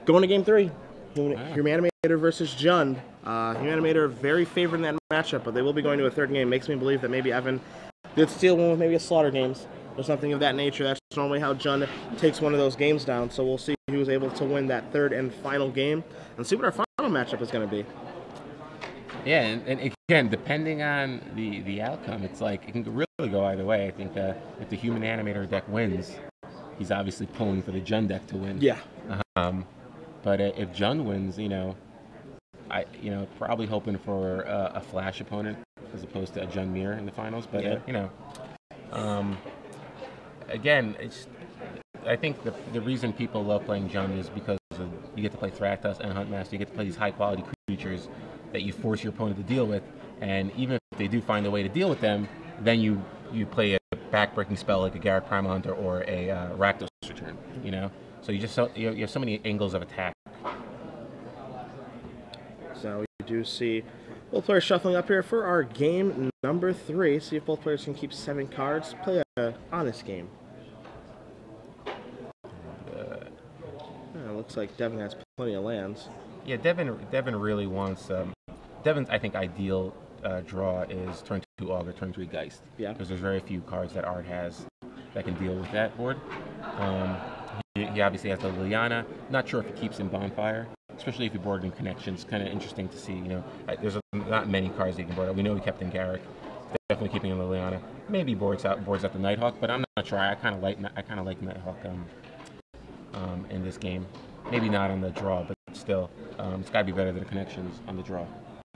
Going to Game 3, Humanimator versus Jund. Humanimator very favored in that matchup, but they will be going to a third game. Makes me believe that maybe Evan did steal one with maybe a Slaughter Games or something of that nature. That's normally how Jund takes one of those games down, so we'll see who's able to win that third and final game and see what our final matchup is going to be. Yeah, and again, depending on the outcome, it's like it can really go either way. I think if the Human Animator deck wins, he's obviously pulling for the Jund deck to win. Yeah. But if Jund wins, you know, probably hoping for a Flash opponent as opposed to a Jund Mirror in the finals. But yeah. You know, again, I think the reason people love playing Jund is because you get to play Thragtusk and Huntmaster. You get to play these high quality creatures that you force your opponent to deal with, and even if they do find a way to deal with them, then you play a backbreaking spell like a Garruk Primal Hunter or a Rakdos Return, you know? So you have so many angles of attack. So we do see both players shuffling up here for our game number 3. See if both players can keep 7 cards. Play an honest game. Looks like Devin has plenty of lands. Yeah, Devin really wants. Devin's, I think, ideal draw is turn 2 Augur, turn 3 Geist. Yeah. Because there's very few cards that Art has that can deal with that board. He obviously has the Liliana. Not sure if he keeps in Bonfire, especially if he boarded in Connections. Kind of interesting to see. You know, there's not many cards that you can board. We know he kept in Garruk. Definitely keeping in Liliana. Maybe boards out the Nighthawk, but I'm not sure. I kind of like Nighthawk in this game. Maybe not on the draw, but still, it's got to be better than Connections on the draw.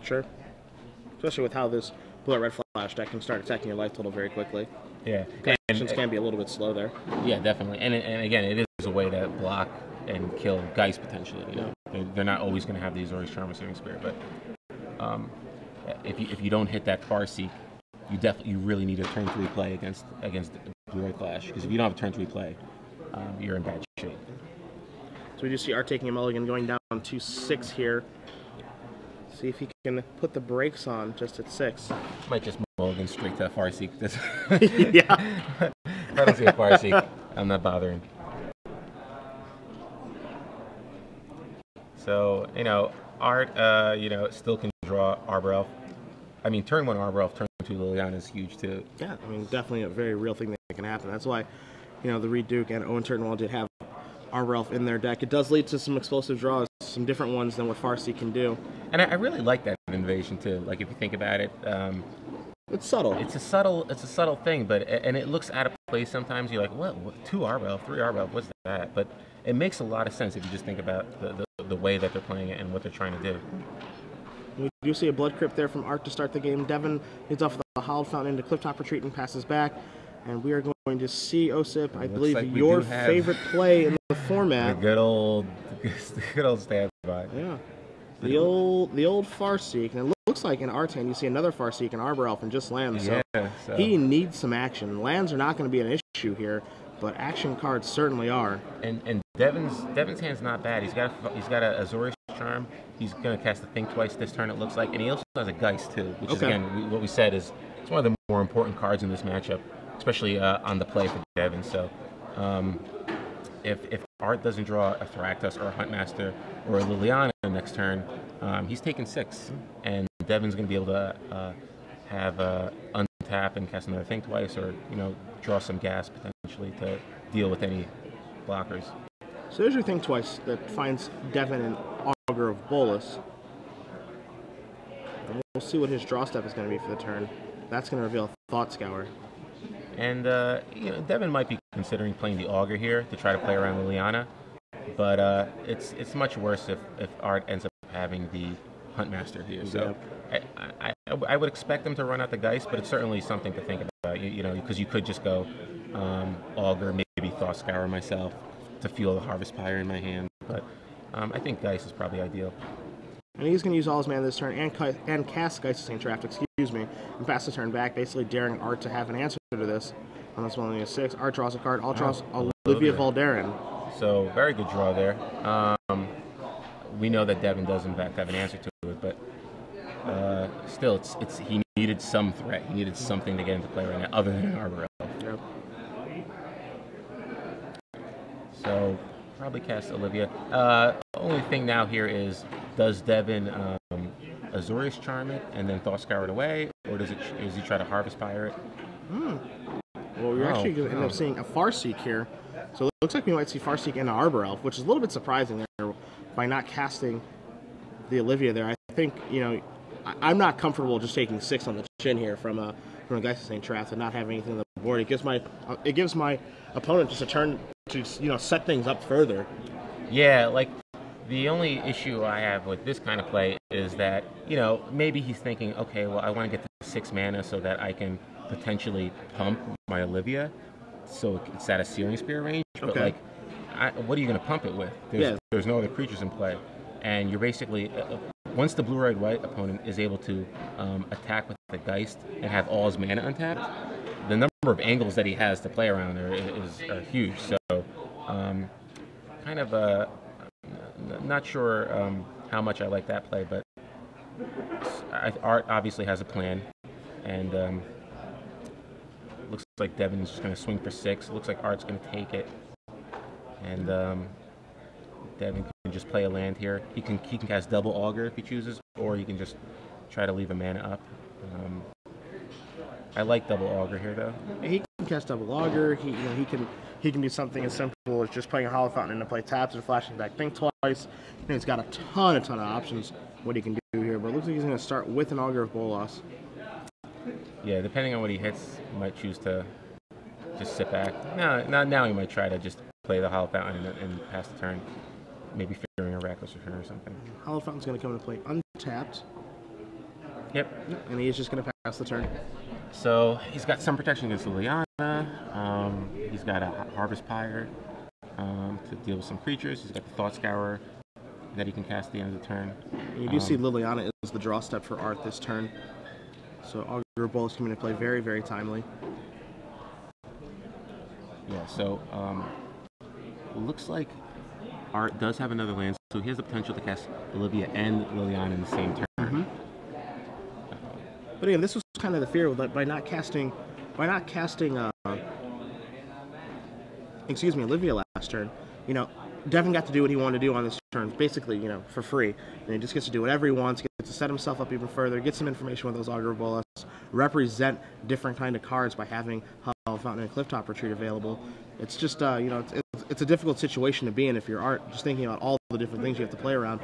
Sure. Especially with how this Blue Red Flash deck can start attacking your life total very quickly. Yeah. Connections can be a little bit slow there. Yeah, definitely. And again, it is a way to block and kill Geist potentially. You know, they're not always going to have the Azorius Charm or Searing Spirit, but if you don't hit that Farseek, you really need a turn 3 play against Blue Red Flash, because if you don't have a turn 3 play, you're in bad shape. So we do see Art taking a mulligan, going down to 6 here. See if he can put the brakes on just at 6. Might just mulligan straight to a Farseek. Yeah. If I don't see a Farseek, I'm not bothering. So, you know, Art, still can draw Arbor Elf. I mean, turn 1 Arbor Elf, turn 2 Liliana is huge too. Yeah, I mean, definitely a very real thing that can happen. That's why, you know, the Reed Duke and Owen Turtenwald did have Arbor Elf in their deck. It does lead to some explosive draws, some different ones than what Farseek can do. And I really like that invasion too. Like, if you think about it, it's subtle. It's a subtle thing, but it looks out of place sometimes. You're like, what 2 Arbor Elf, 3 Arbor Elf, what's that? But it makes a lot of sense if you just think about the way that they're playing it and what they're trying to do. We do see a Blood Crypt there from Art to start the game. Devin leads off with a Hallowed Fountain into Clifftop Retreat and passes back. And we are going to see, Osip, I believe, like your favorite play in the format. The good old standby. Yeah. The old Farseek. And it looks like in Art's hand you see another Farseek and Arbor Elf and just lands. So, so he needs some action. Lands are not going to be an issue here, but action cards certainly are. And Devin's hand's not bad. He's got a Azorius Charm. He's going to cast the Think Twice this turn, it looks like. And he also has a Geist, too, which is, again, what we said is it's one of the more important cards in this matchup, especially on the play for Devin. So if Art doesn't draw a Thragtusk or a Huntmaster or a Liliana next turn, he's taking 6. And Devin's going to be able to have untap and cast another Think Twice, or draw some gas potentially to deal with any blockers. So there's your Think Twice that finds Devin an Augur of Bolas. And we'll see what his draw step is going to be for the turn. That's going to reveal Thought Scour. And Devin might be considering playing the Augur here to try to play around Liliana, but it's much worse if Art ends up having the Huntmaster here. So I would expect him to run out the Geist, but it's certainly something to think about. Because you could just go Augur, maybe Thought Scour myself to feel the Harvest Pyre in my hand, but I think Geist is probably ideal. And he's going to use all his mana this turn and cast Geist Sustained Draft, and pass the turn back, basically daring Art to have an answer to this. On this one, only a 6. Art draws a card. Art draws Olivia Voldaren. So very good draw there. We know that Devin does in fact have an answer to it, but still, he needed some threat. He needed something to get into play right now, other than an Arbor Elf. Yep. So probably cast Olivia. Only thing now here is, does Devin Azorius Charm it and then Thought Scour it away, or does he try to Harvest Pyre it? Well, we're actually going to end up seeing a Farseek here. So it looks like we might see Farseek and an Arbor Elf, which is a little bit surprising there by not casting the Olivia there. I think, I'm not comfortable just taking 6 on the chin here from a Geist Sustained Draft and not having anything on the board. It gives my opponent just a turn to set things up further. Yeah, like the only issue I have with this kind of play is that maybe he's thinking, okay, well, I want to get to 6 mana so that I can potentially pump my Olivia, so it's at a Searing Spear range. But what are you going to pump it with? There's no other creatures in play, and you're basically once the blue red white opponent is able to attack with the Geist and have all his mana untapped, the number of angles that he has to play around are huge. So kind of not sure how much I like that play, but Art obviously has a plan, and looks like Devin's just going to swing for 6. It looks like Art's going to take it, and Devin can just play a land here. He can cast double Augur if he chooses, or he can just try to leave a mana up. I like double Augur here, though. He can cast double Augur. He can do something as simple as just playing a Hallowed Fountain into play, taps and flashing back Think Twice. He's got a ton of options what he can do here, but it looks like he's going to start with an Augur of Bolas. Yeah, depending on what he hits, he might choose to just sit back. Now he might try to just play the Hallowed Fountain and pass the turn, maybe fearing a Reckless Return or something. Hallowed Fountain's going to come into play untapped. Yep. And he's just going to pass the turn. So he's got some protection against Liliana. He's got a Harvest Pyre to deal with some creatures. He's got the Thought Scour that he can cast at the end of the turn. And you do see Liliana is the draw step for Art this turn. So Augur of Bolas coming into play very, very timely. Yeah, so looks like Art does have another land, so he has the potential to cast Olivia and Liliana in the same turn. Mm-hmm. But again, this was kind of the fear that by not casting Olivia last turn, Devin got to do what he wanted to do on this turn, basically, for free. And he just gets to do whatever he wants, gets to set himself up even further, get some information with those Augur of Bolas, represent different kind of cards by having Hallowed Fountain and Clifftop Retreat available. It's just, it's a difficult situation to be in if you're Art, just thinking about all the different things you have to play around,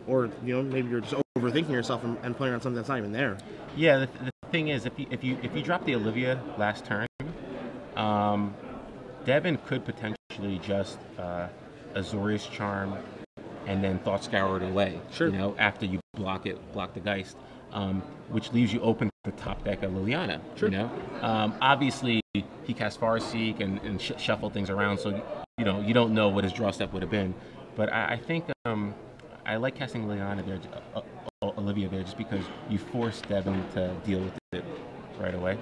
or maybe you're just overthinking yourself and playing around something that's not even there. Yeah, the thing is, if you drop the Olivia last turn, Devin could potentially just Azorius Charm and then Thought Scour it away. Sure. You know, after you block the Geist, which leaves you open to the top deck of Liliana. Sure. You know, obviously he cast Forest Seek and shuffle things around, so you know you don't know what his draw step would have been. But I think I like casting Liliana there, Olivia there, just because you force Devin to deal with it right away.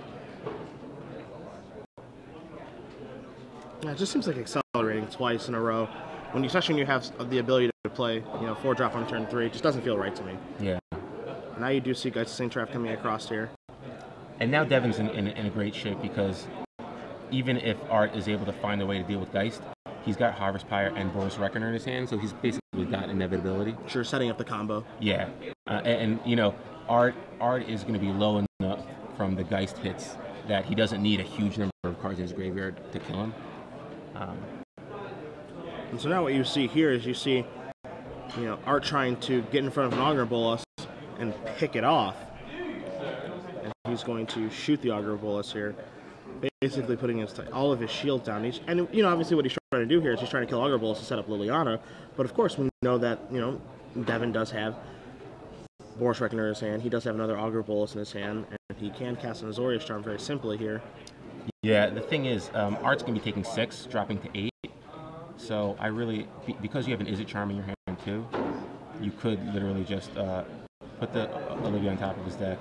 Yeah, it just seems like accelerating twice in a row. When especially when you have the ability to play, 4-drop on turn 3, it just doesn't feel right to me. Yeah. Now you do see Geist of St. Traff coming across here. And now Devin's in a great shape because even if Art is able to find a way to deal with Geist, he's got Harvest Pyre and Boros Reckoner in his hand, so he's basically got inevitability. Sure, setting up the combo. Yeah. And Art is going to be low enough from the Geist hits that he doesn't need a huge number of cards in his graveyard to kill him. And so now what you see here is Art trying to get in front of an Augur Bolas and pick it off. And he's going to shoot the Augur Bolas here, basically putting all of his shield down. Obviously what he's trying to do here is he's trying to kill Augur Bolas to set up Liliana. But of course we know that, Devin does have Boros Reckoner in his hand. He does have another Augur Bolas in his hand, and he can cast an Azorius Charm very simply here. Yeah, the thing is, Art's going to be taking 6, dropping to 8. So I really, because you have an Izzet Charm in your hand too, you could literally just put the Olivia on top of his deck,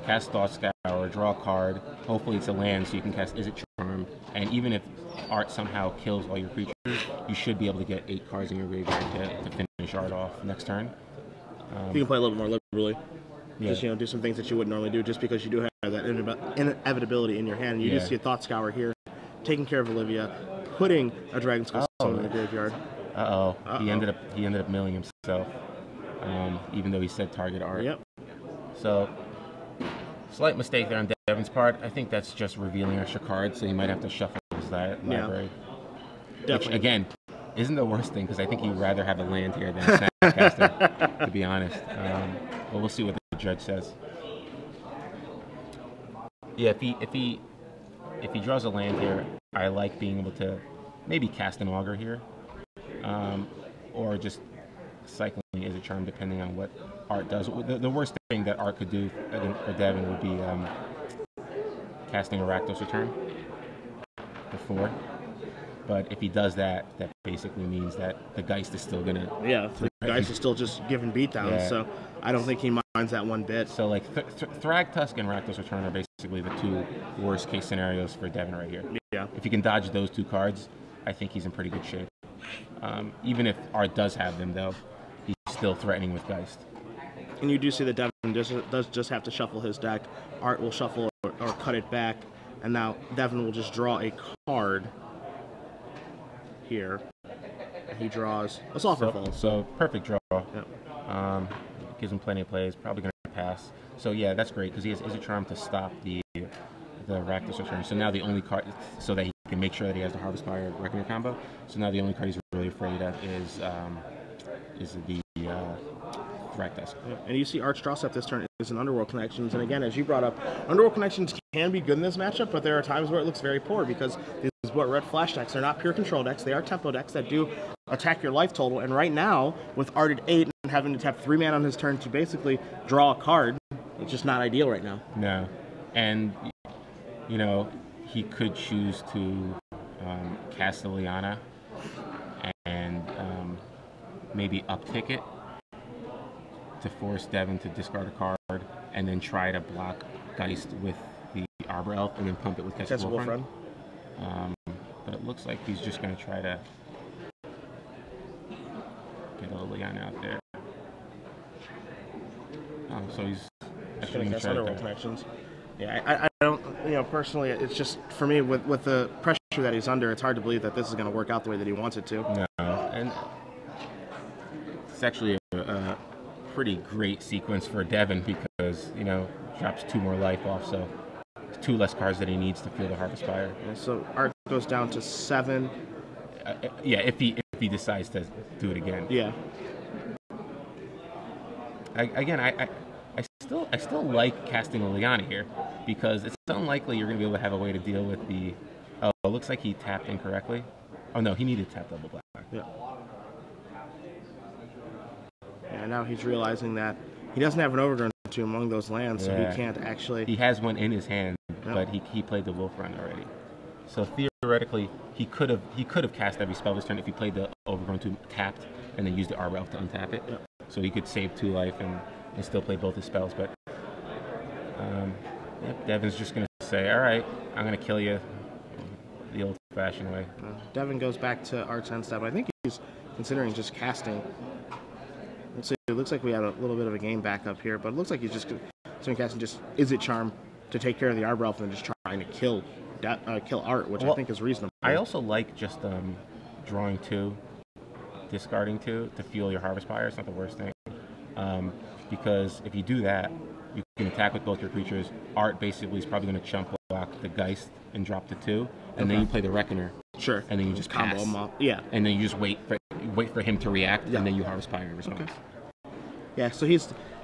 cast Thought Scour, draw a card. Hopefully it's a land, so you can cast Izzet Charm. And even if Art somehow kills all your creatures, you should be able to get 8 cards in your graveyard to finish Art off next turn. You can play a little bit more liberally. Yeah. Just do some things that you wouldn't normally do, just because you do have that inevitability in your hand. You do see a Thought Scour here, taking care of Olivia, putting a Dragon Skull in the graveyard. He ended up milling himself, even though he said target Art. Yep. So slight mistake there on Devin's part. I think that's just revealing extra cards, so he might have to shuffle his library. Definitely. Which again isn't the worst thing, because I think he'd rather have a land here than a Snapcaster, to be honest. But we'll see what the judge says. Yeah, if he draws a land here, I like being able to maybe cast an Augur here, or just cycling as a charm, depending on what Art does. The worst thing that Art could do for Devin would be casting a Rakdos Return before. But if he does that, that basically means that the Geist is still gonna. Yeah, the Geist is still just giving beatdowns, so I don't think he minds that one bit. So like Thragtusk and Rakdos Return are basically the 2 worst case scenarios for Devin right here. Yeah. If you can dodge those 2 cards, I think he's in pretty good shape. Even if Art does have them, though, he's still threatening with Geist. And you do see that Devin does just have to shuffle his deck. Art will shuffle or cut it back, and now Devin will just draw a card here. And he draws a Sulfurfall. So perfect draw. Yep. Gives him plenty of plays. Probably going to pass. So yeah, that's great, because he has Izzet Charm to stop the Rakdos Return. So now the only card, so that he can make sure that he has the Harvest Pyre Reckoner combo. So now the only card he's really afraid of is the Thragtusk. Yeah. And you see Art's draw step this turn is an Underworld Connections. And again, as you brought up, Underworld Connections can be good in this matchup, but there are times where it looks very poor, because these red flash decks, they're not pure control decks. They are tempo decks that do attack your life total. And right now, with Art at 8 and having to tap 3 mana on his turn to basically draw a card, it's just not ideal right now. No. And, he could choose to cast Liliana and maybe uptick it to force Devin to discard a card, and then try to block Geist with the Arbor Elf, and then pump it with Catch a Wolfrun. But it looks like he's just going to try to get a Liliana out there. So he's going to cast Underworld Connections. Yeah, I don't, personally, it's just, for me, with the pressure that he's under, it's hard to believe that this is going to work out the way that he wants it to. No, and it's actually a pretty great sequence for Devin, because, drops 2 more life off, so 2 less cards that he needs to feel the Harvest Pyre. Yeah, so Art goes down to 7. If he decides to do it again. Yeah. I still like casting Liliana here, because it's unlikely you're going to be able to have a way to deal with the. Oh, it looks like he tapped incorrectly. Oh no, he needed to tap double black. Yeah. Yeah, now he's realizing that he doesn't have an overgrown two among those lands, so he can't actually. He has one in his hand, but he played the Wolf Run already. So theoretically, he could have cast every spell this turn if he played the overgrown two tapped and then used the Arbor Elf to untap it. Yep. So he could save 2 life and still play both his spells. But Devin's just gonna say, "All right, I'm gonna kill you the old-fashioned way." Devin goes back to Art's end step. I think he's considering just casting. Let's see. It looks like we have a little bit of a game back up here, but it looks like he's just considering casting just Izzet Charm to take care of the Arbor Elf and just trying to kill Art, which I think is reasonable. I also like just drawing 2, discarding 2 to fuel your Harvest Fire. It's not the worst thing, because if you do that, you can attack with both your creatures. Art basically is probably going to chump block the Geist and drop the 2, and then you play the Reckoner. Sure. And then you just combo pass. him up. Yeah. And then you just wait for him to react, and then you Harvest Fire in response. Okay. Yeah. So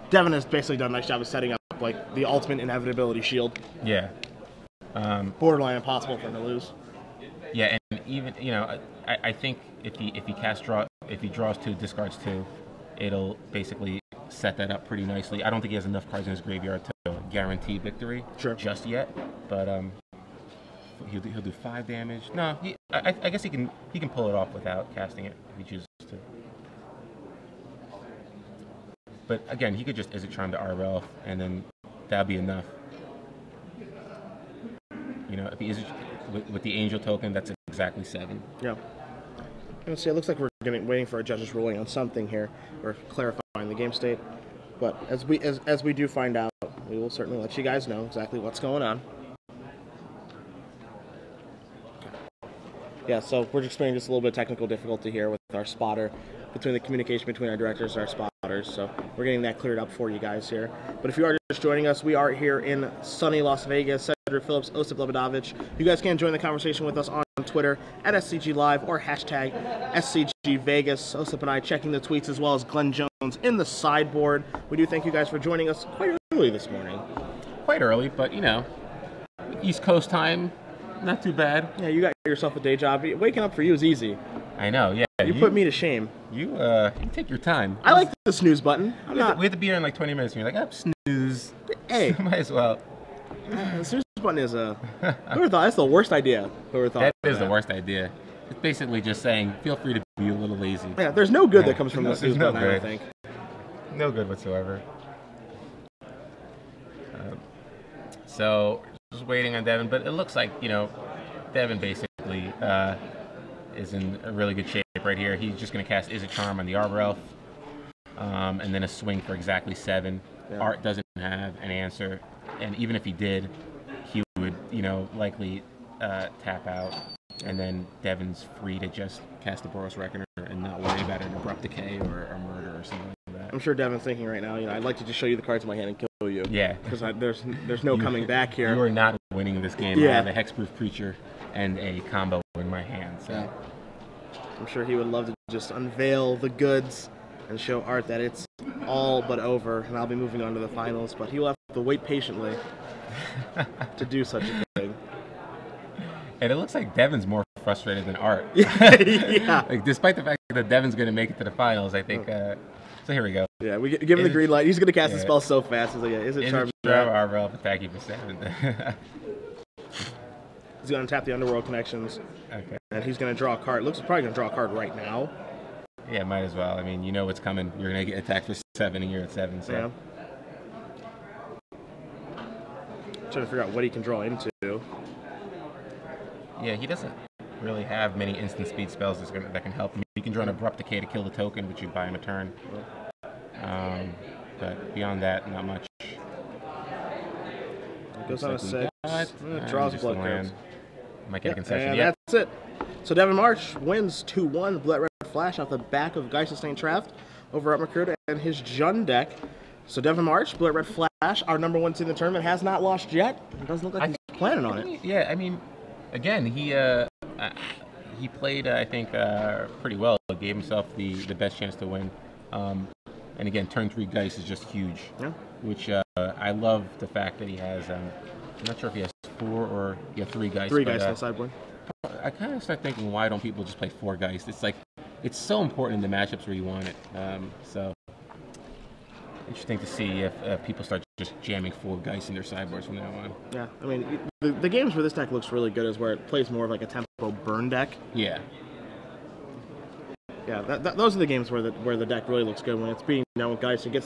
Devin has basically done a nice job of setting up like the ultimate inevitability shield. Yeah. Borderline impossible for him to lose. Yeah, and even I think if he draws 2, discards 2, it'll basically set that up pretty nicely. I don't think he has enough cards in his graveyard to guarantee victory just yet, but he'll do 5 damage. No, I guess he can pull it off without casting it if he chooses to. But again, he could just Izzet Charm to Arbor Elf, and then that'd be enough. If he is with the Angel token, that's exactly 7. Yeah. Let's see. It looks like we're waiting for a judge's ruling on something here, or clarifying the game state. But as we do find out, we will certainly let you guys know exactly what's going on. Okay. Yeah. So we're experiencing just a little bit of technical difficulty here with our spotter, between the communication between our directors and our spotters. So we're getting that cleared up for you guys here. But if you are just joining us, we are here in sunny Las Vegas. Cedric Phillips, Osip Lebedovich. You guys can join the conversation with us on Twitter at SCG Live or hashtag SCG Vegas. Osip and I checking the tweets, as well as Glenn Jones in the sideboard. We do thank you guys for joining us quite early this morning. Quite early, but East Coast time, not too bad. Yeah, you got yourself a day job. Waking up for you is easy. I know, yeah. You put me to shame. You take your time. I like the snooze button. We have to be here in like 20 minutes, and you're like, snooze. Hey. Might as well. The snooze button is whoever thought that's the worst idea. Whoever thought that is the worst idea. It's basically just saying, feel free to be a little lazy. Yeah, there's no good that comes from the snooze button, I don't think. No good whatsoever. So, just waiting on Devin, but it looks like, Devin basically is in a really good shape right here. He's just going to cast Izzet Charm on the Arbor Elf, and then a swing for exactly 7. Yeah. Art doesn't have an answer, and even if he did, he would, likely tap out, and then Devin's free to just cast the Boros Reckoner and not worry about an Abrupt Decay or a murder or something like that. I'm sure Devin's thinking right now, I'd like to just show you the cards in my hand and kill you. Yeah. Because there's no coming back here. You are not winning this game. Yeah. I have a Hexproof Creature and a combo in my hand. So. Yeah. I'm sure he would love to just unveil the goods and show Art that it's all but over, and I'll be moving on to the finals, but he will have to wait patiently to do such a thing. And it looks like Devin's more frustrated than Art. Yeah. Despite the fact that Devin's going to make it to the finals, I think. So here we go. Yeah, we give him the green light. He's going to cast the spell so fast. He's like, Izzet Charm? Arbor Elf, attack you for 7. He's going to tap the Underworld Connections. Okay. And he's going to draw a card. Looks like he's probably going to draw a card right now. Yeah, might as well. I mean, you know what's coming. You're going to get attacked for 7 and you're at 7. So. Yeah. Trying to figure out what he can draw into. Yeah, he doesn't really have many instant speed spells that can help him. You can draw an Abrupt Decay to kill the token, which you buy him a turn. But beyond that, not much. It goes on a 6. Draws blood cards. Might get a concession. And that's it. So Devin March wins 2-1. Blood Red Flash off the back of Geist Sustained Traft over at Makruda and his Jund deck. So Devin March, Blood Red Flash, our number 1 seed in the tournament, has not lost yet. It doesn't look like he's planning on it. Yeah, I mean, again, he played, I think, pretty well. Gave himself the best chance to win. And again, turn 3 Geist is just huge. Yeah. Which I love the fact that he has. I'm not sure if he has 4 or 3 Geist. 3 Geist on the sideboard. I kind of start thinking, why don't people just play 4 Geist? It's like, it's so important in the matchups where you want it. So Interesting to see if people start just jamming full Geist in their sideboards from now on. Yeah, I mean, the games where this deck looks really good is where it plays more of like a tempo burn deck. Yeah. Yeah, those are the games where the deck really looks good when it's being done with Geist. It gets